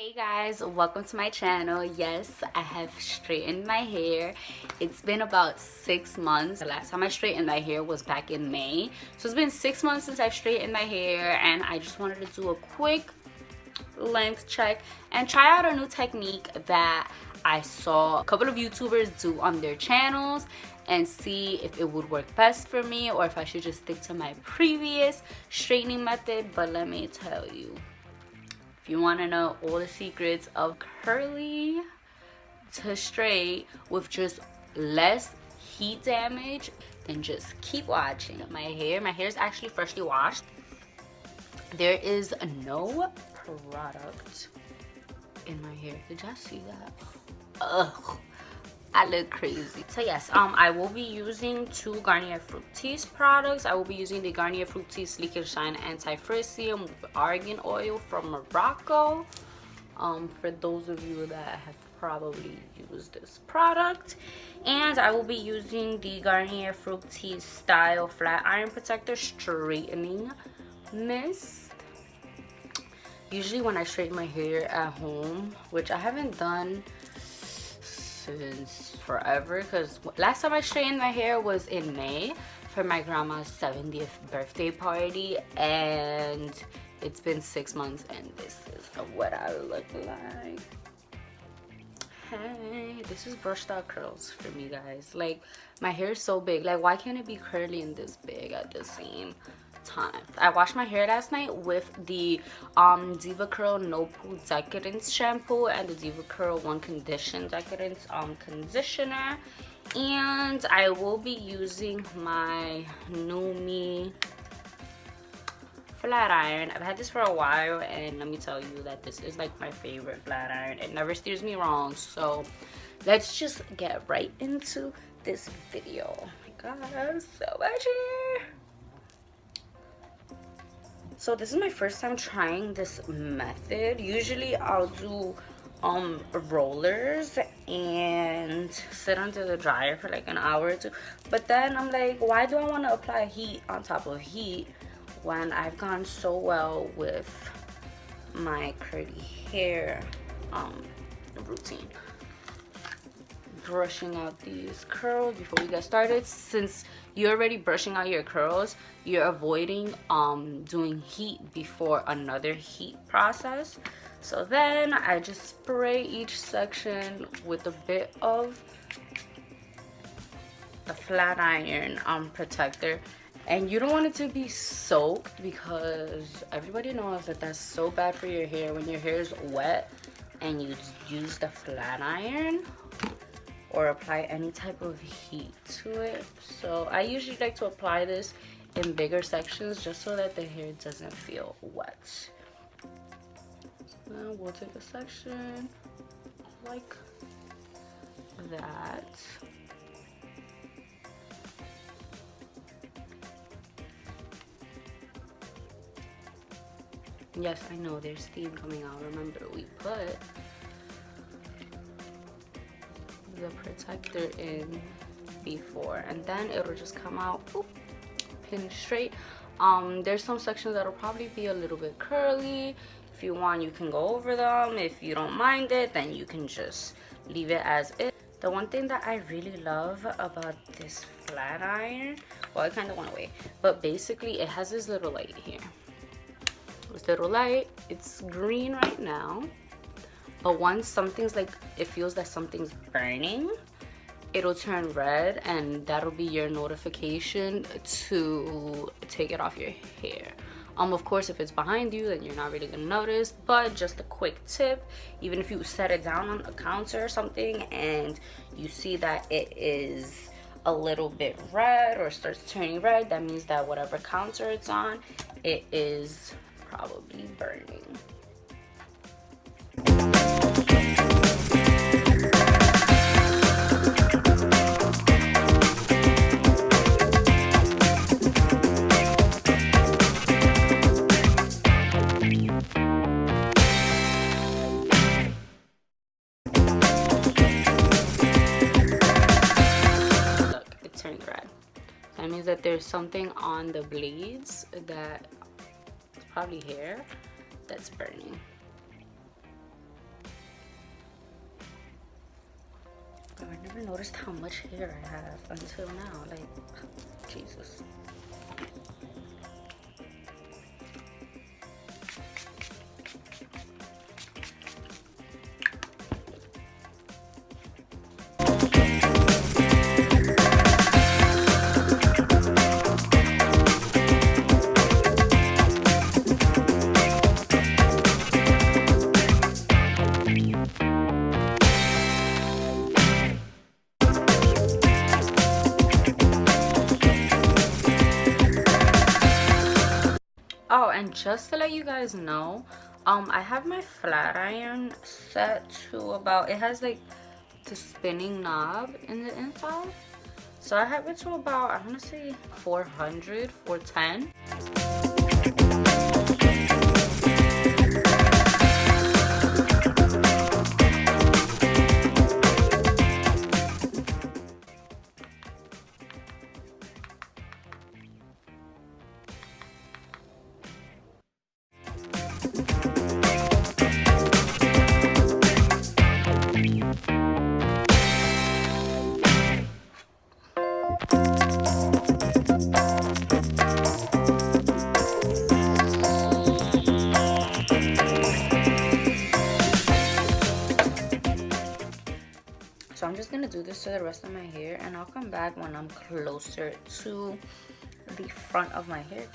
Hey guys, welcome to my channel. Yes, I have straightened my hair. It's been about 6 months. The last time I straightened my hair was back in May. So it's been 6 months since I've straightened my hair, and I just wanted to do a quick length check and try out a new technique that I saw a couple of YouTubers do on their channels and see if it would work best for me or if I should just stick to my previous straightening method. But let me tell you, if you want to know all the secrets of curly to straight with just less heat damage, then just keep watching. My hair is actually freshly washed. There is no product in my hair. Did y'all see that? Ugh, I look crazy. So yes, I will be using 2 Garnier Fructis products. I will be using the Garnier Fructis Sleek and Shine Anti-Frizzium with argan oil from Morocco. For those of you that have probably used this product. And I will be using the Garnier Fructis Style Flat Iron Protector Straightening Mist. Usually when I straighten my hair at home, which I haven't done since forever, because last time I straightened my hair was in May for my grandma's 70th birthday party, and it's been 6 months and this is what I look like. Hey, this is brushed out curls for me, guys. Like, my hair is so big. Like, why can't it be curly and this big at the same time? I washed my hair last night with the Diva Curl No Poo Decadence shampoo and the Diva Curl One Condition Decadence conditioner, and I will be using my Numi flat iron. I've had this for a while, and let me tell you that this is like my favorite flat iron. It never steers me wrong. So let's just get right into this video. Oh my god, I have so much hair. So this is my first time trying this method. Usually I'll do rollers and sit under the dryer for like an hour or two, but then I'm like, why do I want to apply heat on top of heat when I've gone so well with my curly hair routine? Brushing out these curls before we get started. Since you're already brushing out your curls, you're avoiding doing heat before another heat process. So then I just spray each section with a bit of a flat iron protector. And you don't want it to be soaked, because everybody knows that that's so bad for your hair when your hair is wet and you use the flat iron or apply any type of heat to it. So I usually like to apply this in bigger sections just so that the hair doesn't feel wet. So now we'll take a section like that. Yes, I know there's steam coming out. Remember, we put the protector in before, and then it'll just come out pin straight. There's some sections that'll probably be a little bit curly. If you want, you can go over them. If you don't mind it, then you can just leave it as is. The one thing that I really love about this flat iron, well, I kind of went away, but basically it has this little light here. This little light, it's green right now, but once something's like, it feels that something's burning, it'll turn red, and that'll be your notification to take it off your hair. Of course, if it's behind you, then you're not really gonna notice, but just a quick tip, even if you set it down on a counter or something and you see that it is a little bit red or starts turning red, that means that whatever counter it's on, it is probably burning. Look, it turned red. That means that there's something on the blades that probably hair that's burning. I never noticed how much hair I have until now. Like, Jesus. Oh, and just to let you guys know, I have my flat iron set to about, it has like the spinning knob in the inside. So I have it to about, I want to say 400, 410. So I'm just gonna do this to the rest of my hair, and I'll come back when I'm closer to the front of my hair.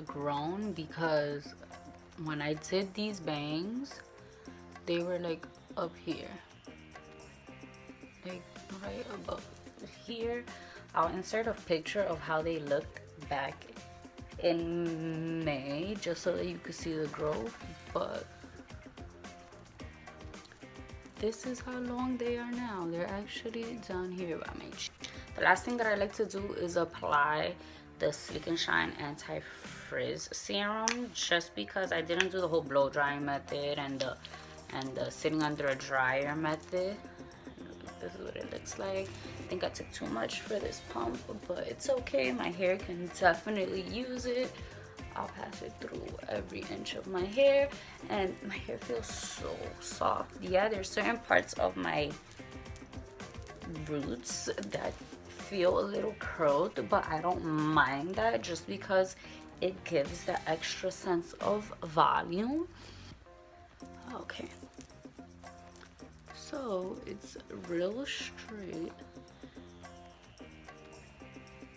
Grown because when I did these bangs, they were like up here, like right above here. I'll insert a picture of how they looked back in May just so that you could see the growth, but this is how long they are now. They're actually down here by my chin. The last thing that I like to do is apply the Sleek and Shine anti-frizz serum, just because I didn't do the whole blow drying method and the sitting under a dryer method. This is what it looks like. I think I took too much for this pump, but it's okay. My hair can definitely use it. I'll pass it through every inch of my hair, and my hair feels so soft. Yeah, there's certain parts of my roots that feel a little curled, but I don't mind that just because it gives the extra sense of volume. Okay, so it's real straight,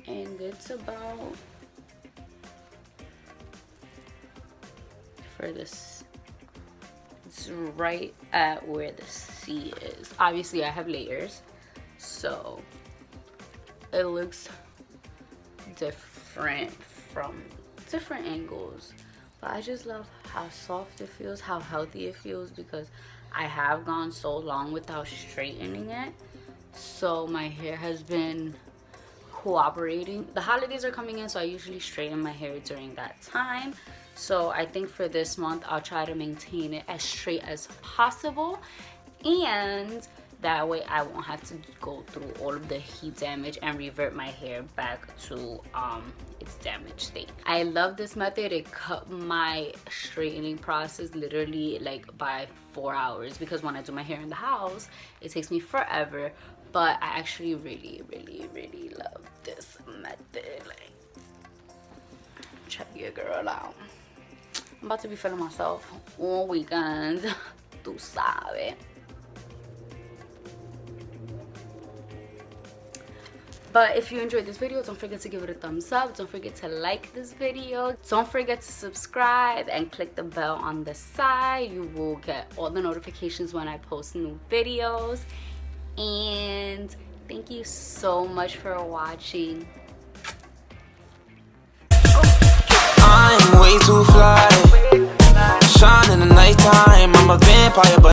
and it's about, for this, it's right at where the C is. Obviously I have layers, so it looks different from different angles, but I just love how soft it feels, how healthy it feels, because I have gone so long without straightening it, so my hair has been cooperating. The holidays are coming in, so I usually straighten my hair during that time. So I think for this month I'll try to maintain it as straight as possible, and that way I won't have to go through all of the heat damage and revert my hair back to its damaged state. I love this method. It cut my straightening process literally like by 4 hours, because when I do my hair in the house it takes me forever, but I actually really love this method. Like, check your girl out. I'm about to be feeling myself all weekend. Tú sabes. But if you enjoyed this video, don't forget to give it a thumbs up. Don't forget to like this video. Don't forget to subscribe and click the bell on the side. You will get all the notifications when I post new videos. And thank you so much for watching. I'm way too fly. in the nighttime. I'm a vampire, but